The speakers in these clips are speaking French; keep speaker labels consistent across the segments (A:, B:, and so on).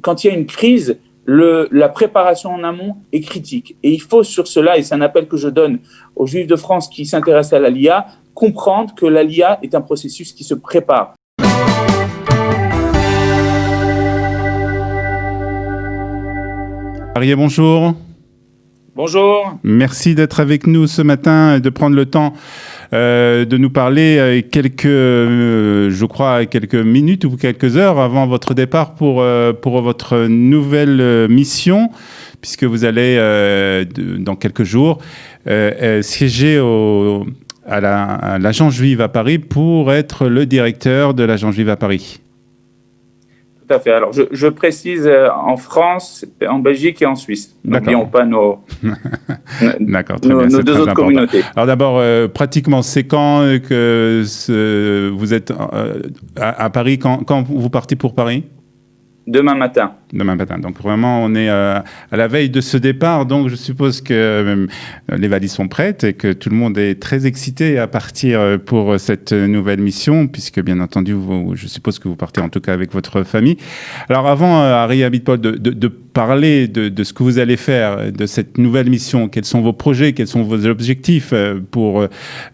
A: quand il y a une crise, la préparation en amont est critique. Et il faut sur cela, et c'est un appel que je donne aux Juifs de France qui s'intéressent à l'Aliyah, comprendre que l'Aliyah est un processus qui se prépare.
B: Arié, bonjour.
A: Bonjour.
B: Merci d'être avec nous ce matin et de prendre le temps de nous parler quelques minutes ou quelques heures avant votre départ pour votre nouvelle mission, puisque vous allez, dans quelques jours, siéger à l'Agence juive à Paris pour être le directeur de l'Agence juive à Paris.
A: Tout à fait. Alors, je précise en France, en Belgique et en Suisse. N'oublions pas nos deux autres communautés.
B: Alors d'abord, pratiquement, c'est quand que vous êtes à Paris, quand vous partez pour Paris ?
A: Demain matin.
B: Demain matin. Donc vraiment, on est à la veille de ce départ. Donc je suppose que les valises sont prêtes et que tout le monde est très excité à partir pour cette nouvelle mission, puisque bien entendu, je suppose que vous partez en tout cas avec votre famille. Alors avant, Ari Abitbol, de parler de ce que vous allez faire, de cette nouvelle mission, quels sont vos projets, quels sont vos objectifs pour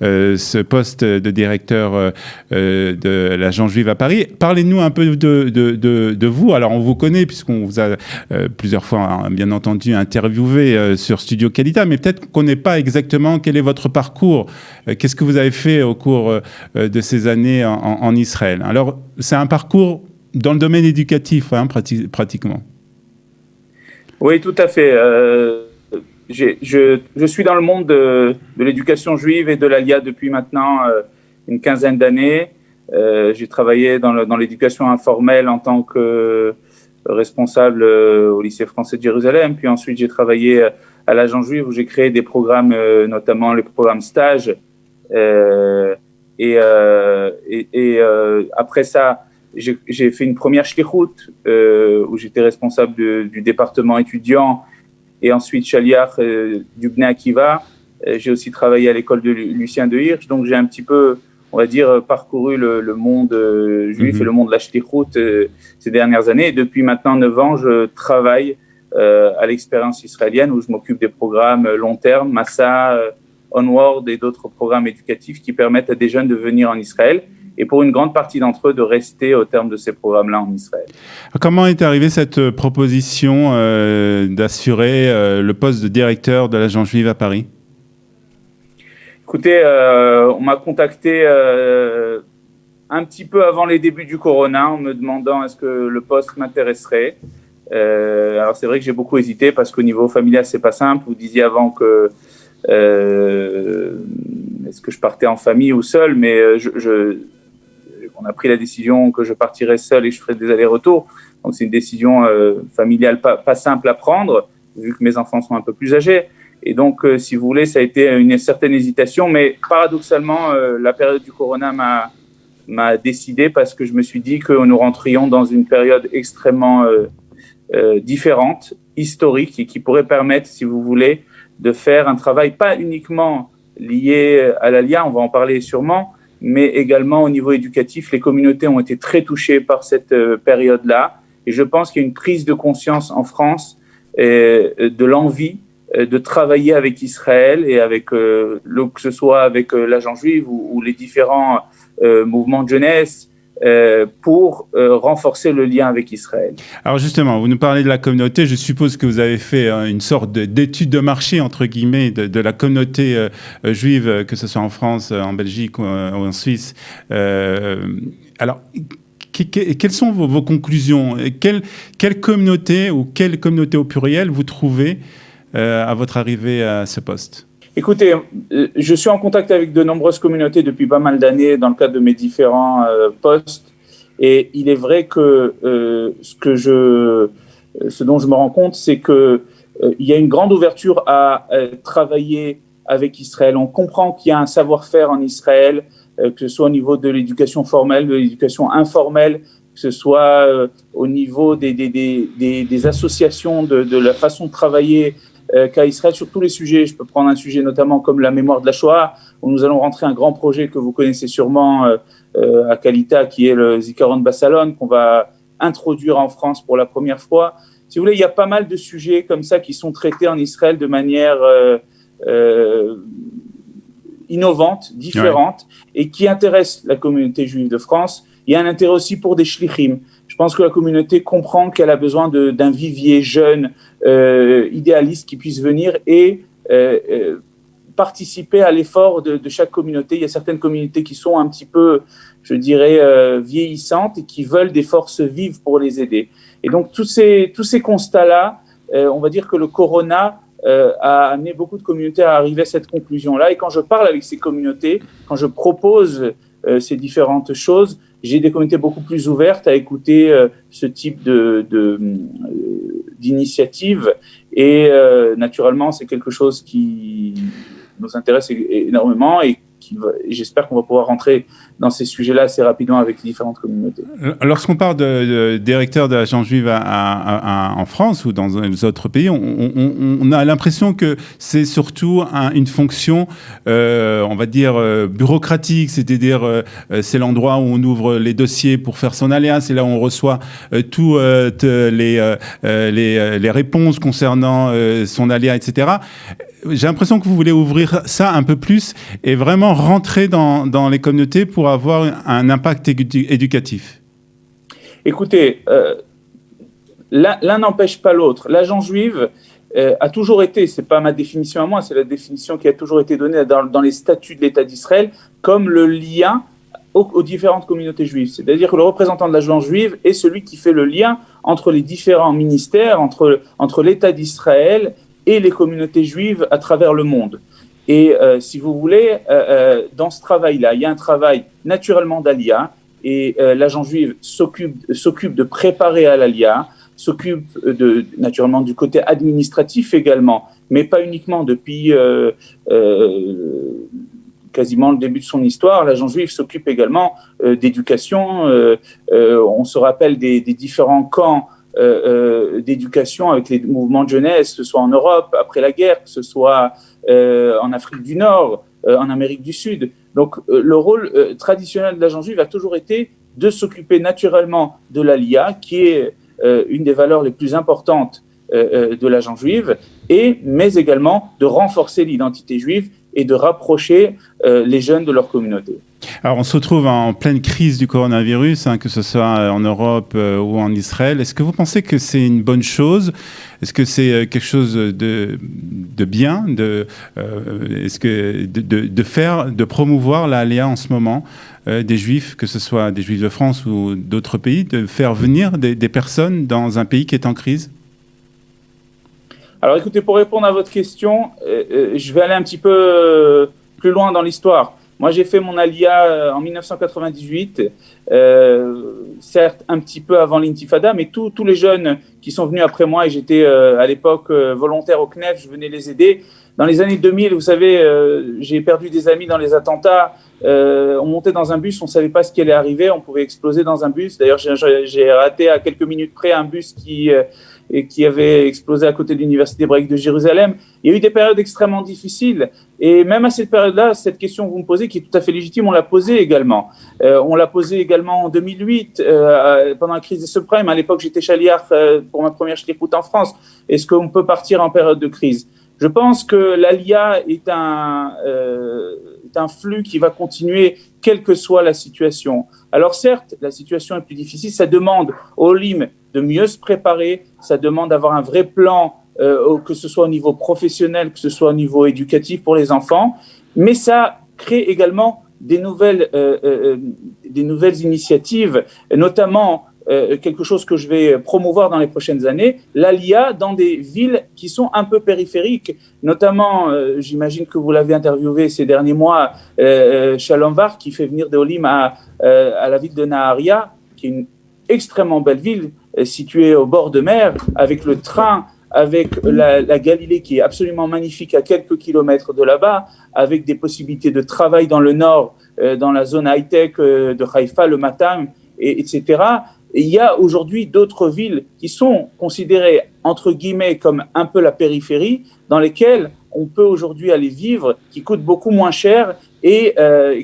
B: ce poste de directeur de l'Agence juive à Paris. Parlez-nous un peu de vous. Alors on vous connaît puisqu'on vous a plusieurs fois, bien entendu, interviewé sur Studio Kalita, mais peut-être qu'on ne connaît pas exactement quel est votre parcours. Qu'est-ce que vous avez fait au cours de ces années en Israël ? Alors c'est un parcours dans le domaine éducatif, pratiquement.
A: Oui, tout à fait. Je suis dans le monde de l'éducation juive et de l'Aliyah depuis maintenant une quinzaine d'années. J'ai travaillé dans l'éducation informelle en tant que responsable au lycée français de Jérusalem. Puis ensuite, j'ai travaillé à l'Agence juive où j'ai créé des programmes, notamment les programmes stages. Après ça, j'ai fait une première shlichut où j'étais responsable du département étudiant et ensuite shaliach du Bnei Akiva. J'ai aussi travaillé à l'école de Lucien de Hirsch, donc j'ai un petit peu, on va dire, parcouru le monde juif et le monde de la shlichut ces dernières années. Et depuis maintenant 9 ans, je travaille à l'expérience israélienne où je m'occupe des programmes long terme, Massa, Onward et d'autres programmes éducatifs qui permettent à des jeunes de venir en Israël. Et pour une grande partie d'entre eux, de rester au terme de ces programmes-là en Israël. Comment
B: est arrivée cette proposition d'assurer le poste de directeur de l'Agence juive à Paris ?
A: Écoutez, on m'a contacté un petit peu avant les débuts du corona en me demandant est-ce que le poste m'intéresserait. Alors c'est vrai que j'ai beaucoup hésité parce qu'au niveau familial, c'est pas simple. Vous disiez avant que est-ce que je partais en famille ou seul, mais on a pris la décision que je partirais seul et je ferais des allers-retours. Donc, c'est une décision familiale pas simple à prendre, vu que mes enfants sont un peu plus âgés. Et donc, si vous voulez, ça a été une certaine hésitation. Mais paradoxalement, la période du corona m'a décidé parce que je me suis dit que nous rentrions dans une période extrêmement différente, historique, et qui pourrait permettre, si vous voulez, de faire un travail pas uniquement lié à l'Aliyah, on va en parler sûrement, mais également au niveau éducatif. Les communautés ont été très touchées par cette période-là. Et je pense qu'il y a une prise de conscience en France de l'envie de travailler avec Israël et avec, que ce soit avec l'Agence juive ou les différents mouvements de jeunesse pour renforcer le lien avec Israël.
B: Alors justement, vous nous parlez de la communauté. Je suppose que vous avez fait une sorte d'étude de marché, entre guillemets, de la communauté juive, que ce soit en France, en Belgique ou en Suisse. Alors, quelles sont vos conclusions ? Quelle communauté ou quelle communauté au pluriel vous trouvez à votre arrivée à ce poste ?
A: Écoutez, je suis en contact avec de nombreuses communautés depuis pas mal d'années dans le cadre de mes différents postes. Et il est vrai que ce dont je me rends compte, c'est que il y a une grande ouverture à travailler avec Israël. On comprend qu'il y a un savoir-faire en Israël, que ce soit au niveau de l'éducation formelle, de l'éducation informelle, que ce soit au niveau des associations, de la façon de travailler qu'a Israël sur tous les sujets. Je peux prendre un sujet notamment comme la mémoire de la Shoah, où nous allons rentrer un grand projet que vous connaissez sûrement à Kalita, qui est le Zikaron Bassalon, qu'on va introduire en France pour la première fois. Si vous voulez, il y a pas mal de sujets comme ça qui sont traités en Israël de manière innovante, différente, et qui intéressent la communauté juive de France. Il y a un intérêt aussi pour des shlichim. Je pense que la communauté comprend qu'elle a besoin d'un vivier jeune, idéaliste, qui puisse venir et participer à l'effort de chaque communauté. Il y a certaines communautés qui sont un petit peu, je dirais, vieillissantes et qui veulent des forces vives pour les aider. Et donc, tous ces constats-là, on va dire que le corona a amené beaucoup de communautés à arriver à cette conclusion-là. Et quand je parle avec ces communautés, quand je propose ces différentes choses, j'ai des communautés beaucoup plus ouvertes à écouter ce type d'initiative. Et naturellement, c'est quelque chose qui nous intéresse énormément et j'espère qu'on va pouvoir rentrer dans ces sujets-là assez rapidement avec les différentes communautés.
B: Lorsqu'on parle de directeur de l'agence juive en France ou dans les autres pays, on a l'impression que c'est surtout une fonction, on va dire, bureaucratique, c'est-à-dire c'est l'endroit où on ouvre les dossiers pour faire son aléa, c'est là où on reçoit toutes les réponses concernant son aléa, etc. J'ai l'impression que vous voulez ouvrir ça un peu plus et vraiment rentrer dans les communautés pour avoir un impact éducatif.
A: Écoutez, l'un n'empêche pas l'autre. L'agence juive a toujours été, c'est pas ma définition à moi, c'est la définition qui a toujours été donnée dans les statuts de l'État d'Israël, comme le lien aux différentes communautés juives. C'est-à-dire que le représentant de l'agence juive est celui qui fait le lien entre les différents ministères, entre l'État d'Israël et les communautés juives à travers le monde. Et si vous voulez, dans ce travail-là, il y a un travail naturellement d'Aliyah, et l'agence juive s'occupe de préparer à l'Aliyah, s'occupe naturellement du côté administratif également, mais pas uniquement. Depuis quasiment le début de son histoire, l'agence juive s'occupe également d'éducation. On se rappelle des différents camps d'éducation avec les mouvements de jeunesse, que ce soit en Europe après la guerre, que ce soit en Afrique du Nord, en Amérique du Sud. Donc le rôle traditionnel de l'agence juive a toujours été de s'occuper naturellement de l'Aliyah, qui est une des valeurs les plus importantes de l'agence juive, mais également de renforcer l'identité juive et de rapprocher les jeunes de leur communauté.
B: Alors, on se retrouve en pleine crise du coronavirus, que ce soit en Europe ou en Israël. Est-ce que vous pensez que c'est une bonne chose ? Est-ce que c'est quelque chose de bien de promouvoir la Aliyah en ce moment des Juifs, que ce soit des Juifs de France ou d'autres pays, de faire venir des personnes dans un pays qui est en crise ?
A: Alors écoutez, pour répondre à votre question, je vais aller un petit peu plus loin dans l'histoire. Moi, j'ai fait mon Aliyah en 1998, certes un petit peu avant l'intifada, mais tous les jeunes qui sont venus après moi, et j'étais à l'époque volontaire au CNEF, je venais les aider. Dans les années 2000, vous savez, j'ai perdu des amis dans les attentats. On montait dans un bus, on ne savait pas ce qui allait arriver, on pouvait exploser dans un bus. D'ailleurs, j'ai raté à quelques minutes près un bus qui avait explosé à côté de l'Université hébraïque de Jérusalem. Il y a eu des périodes extrêmement difficiles. Et même à cette période-là, cette question que vous me posez, qui est tout à fait légitime, on l'a posée également. On l'a posée également en 2008, pendant la crise des subprimes. À l'époque, j'étais chaliar pour ma première shlichut en France. Est-ce qu'on peut partir en période de crise ? Je pense que l'Aliyah est un flux qui va continuer quelle que soit la situation. Alors certes, la situation est plus difficile, ça demande aux Olim de mieux se préparer, ça demande d'avoir un vrai plan, que ce soit au niveau professionnel, que ce soit au niveau éducatif pour les enfants, mais ça crée également des nouvelles initiatives, notamment quelque chose que je vais promouvoir dans les prochaines années, l'Aliyah dans des villes qui sont un peu périphériques, notamment, j'imagine que vous l'avez interviewé ces derniers mois, Shalom Var, qui fait venir des Olim à la ville de Naharia, qui est une extrêmement belle ville, située au bord de mer, avec le train, avec la Galilée qui est absolument magnifique à quelques kilomètres de là-bas, avec des possibilités de travail dans le nord, dans la zone high-tech de Haïfa, le Matam, etc. Et il y a aujourd'hui d'autres villes qui sont considérées, entre guillemets, comme un peu la périphérie, dans lesquelles on peut aujourd'hui aller vivre, qui coûtent beaucoup moins cher. Et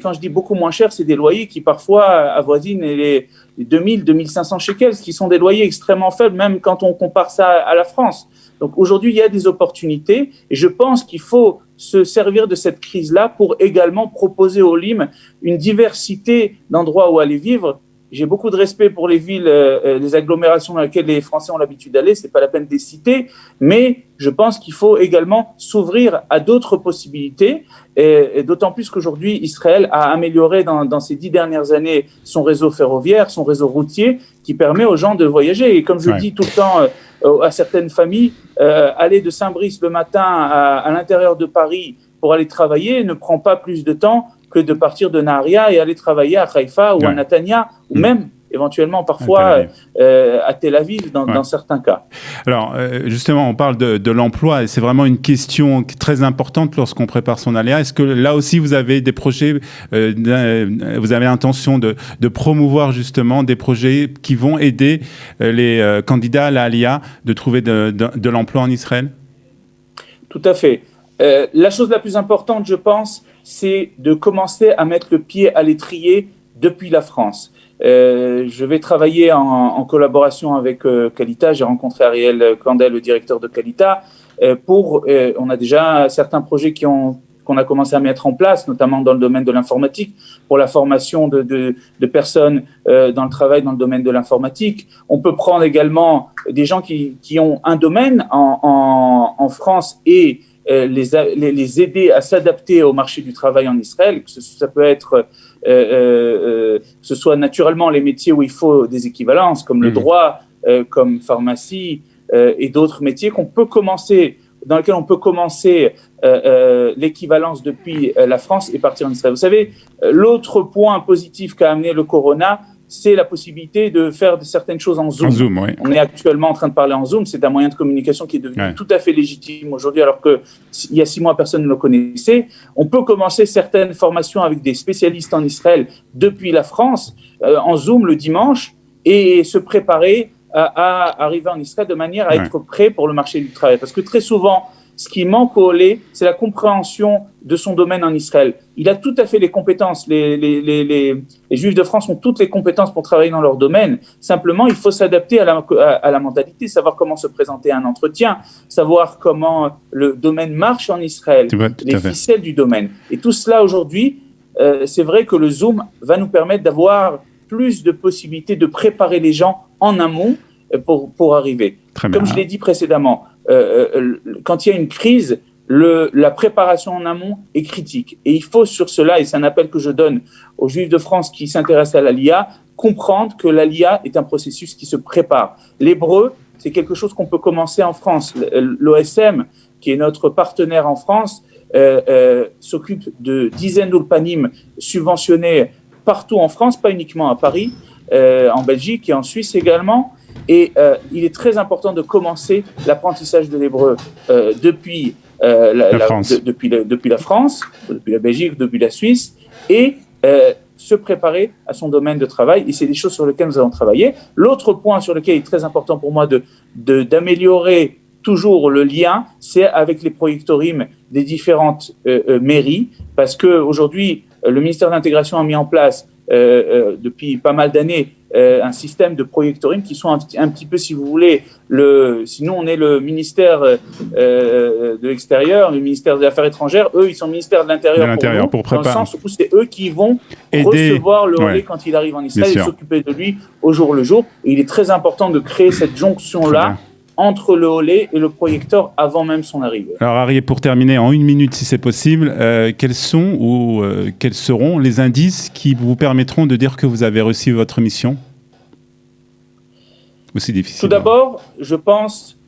A: quand je dis beaucoup moins cher, c'est des loyers qui parfois avoisinent les 2000, 2500 shekels, qui sont des loyers extrêmement faibles, même quand on compare ça à la France. Donc aujourd'hui, il y a des opportunités et je pense qu'il faut se servir de cette crise-là pour également proposer aux LIM une diversité d'endroits où aller vivre. J'ai beaucoup de respect pour les villes, les agglomérations dans lesquelles les Français ont l'habitude d'aller, c'est pas la peine de les citer, mais je pense qu'il faut également s'ouvrir à d'autres possibilités, et d'autant plus qu'aujourd'hui, Israël a amélioré dans ces 10 dernières années son réseau ferroviaire, son réseau routier, qui permet aux gens de voyager. Et comme je dis tout le temps à certaines familles, aller de Saint-Brice le matin à l'intérieur de Paris pour aller travailler ne prend pas plus de temps que de partir de Naharia et aller travailler à Haïfa ou à Netanya, ou même éventuellement parfois à Tel Aviv dans certains cas.
B: Alors justement, on parle de l'emploi et c'est vraiment une question très importante lorsqu'on prépare son aléa. Est-ce que là aussi vous avez des projets, vous avez intention de promouvoir justement des projets qui vont aider les candidats à l'ALIA de trouver de l'emploi en Israël?
A: Tout à fait. La chose la plus importante, je pense, c'est de commencer à mettre le pied à l'étrier depuis la France. Je vais travailler en collaboration avec Qualita. J'ai rencontré Ariel Kandel, le directeur de Qualita, on a déjà certains projets qu'on a commencé à mettre en place, notamment dans le domaine de l'informatique, pour la formation de personnes dans le travail dans le domaine de l'informatique. On peut prendre également des gens qui ont un domaine en France et les aider à s'adapter au marché du travail en Israël. Ça peut être que ce soit naturellement les métiers où il faut des équivalences, comme le droit, comme pharmacie et d'autres métiers dans lesquels on peut commencer l'équivalence depuis la France et partir en Israël. Vous savez, l'autre point positif qu'a amené le corona, c'est la possibilité de faire certaines choses en Zoom. On est actuellement en train de parler en Zoom. C'est un moyen de communication qui est devenu tout à fait légitime aujourd'hui, alors qu'il y a 6 mois, personne ne le connaissait. On peut commencer certaines formations avec des spécialistes en Israël depuis la France, en Zoom le dimanche, et se préparer à arriver en Israël de manière à être prêt pour le marché du travail. Parce que très souvent, ce qui manque au Olé, c'est la compréhension de son domaine en Israël. Il a tout à fait les compétences. Les Juifs de France ont toutes les compétences pour travailler dans leur domaine. Simplement, il faut s'adapter à la mentalité, savoir comment se présenter à un entretien, savoir comment le domaine marche en Israël, les ficelles du domaine. Et tout cela aujourd'hui, c'est vrai que le Zoom va nous permettre d'avoir plus de possibilités de préparer les gens en amont pour arriver. Comme je l'ai dit précédemment, quand il y a une crise, la préparation en amont est critique. Et il faut sur cela, et c'est un appel que je donne aux Juifs de France qui s'intéressent à l'ALIA, comprendre que l'ALIA est un processus qui se prépare. L'hébreu, c'est quelque chose qu'on peut commencer en France. L'OSM, qui est notre partenaire en France, s'occupe de dizaines d'ulpanim subventionnés partout en France, pas uniquement à Paris, en Belgique et en Suisse également. Et il est très important de commencer l'apprentissage de l'hébreu depuis la France, depuis la Belgique, depuis la Suisse, et se préparer à son domaine de travail. Et c'est des choses sur lesquelles nous allons travailler. L'autre point sur lequel il est très important pour moi d'améliorer toujours le lien, c'est avec les projectorimes des différentes mairies, parce qu'aujourd'hui, le ministère de l'Intégration a mis en place depuis pas mal d'années un système de projectorimes qui sont un petit peu, si vous voulez, sinon on est le ministère de l'extérieur, le ministère des Affaires étrangères, eux ils sont le ministère de l'Intérieur pour dans le sens où c'est eux qui vont recevoir le Olé quand il arrive en Israël et s'occuper de lui au jour le jour. Et il est très important de créer cette jonction-là entre le Olé et le projecteur avant même son arrivée.
B: Alors Arié, pour terminer en 1 minute si c'est possible, quels sont ou quels seront les indices qui vous permettront de dire que vous avez réussi votre mission? Ou c'est difficile?
A: Tout d'abord, je pense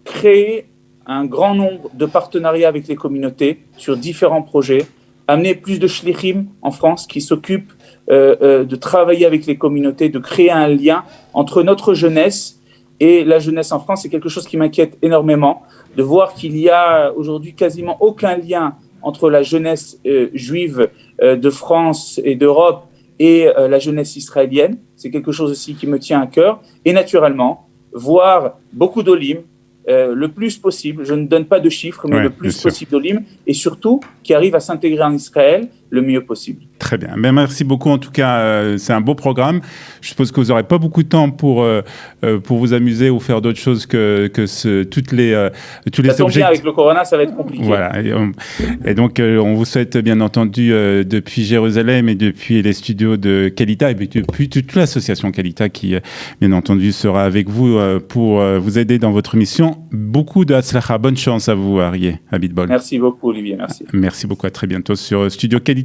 A: créer un grand nombre de partenariats avec les communautés sur différents projets, amener plus de shlichim en France qui s'occupent de travailler avec les communautés, de créer un lien entre notre jeunesse et la jeunesse en France. C'est quelque chose qui m'inquiète énormément, de voir qu'il y a aujourd'hui quasiment aucun lien entre la jeunesse juive de France et d'Europe et la jeunesse israélienne. C'est quelque chose aussi qui me tient à cœur. Et naturellement, voir beaucoup d'olim, le plus possible, je ne donne pas de chiffres, mais
B: Ouais,
A: le plus possible d'Olim, et surtout qui arrivent à s'intégrer en Israël le mieux possible.
B: Très bien. Mais merci beaucoup. En tout cas, c'est un beau programme. Je suppose que vous n'aurez pas beaucoup de temps pour vous amuser ou faire d'autres choses que tous les objets.
A: Avec le Corona, ça va être compliqué.
B: Voilà. Et donc, on vous souhaite, bien entendu, depuis Jérusalem et depuis les studios de Kalita et depuis toute l'association Kalita qui, bien entendu, sera avec vous pour vous aider dans votre mission. Beaucoup de Hatzlacha. Bonne chance à vous, Arié Abitbol.
A: Merci beaucoup, Olivier. Merci.
B: Merci beaucoup. À très bientôt sur Studio Kalita.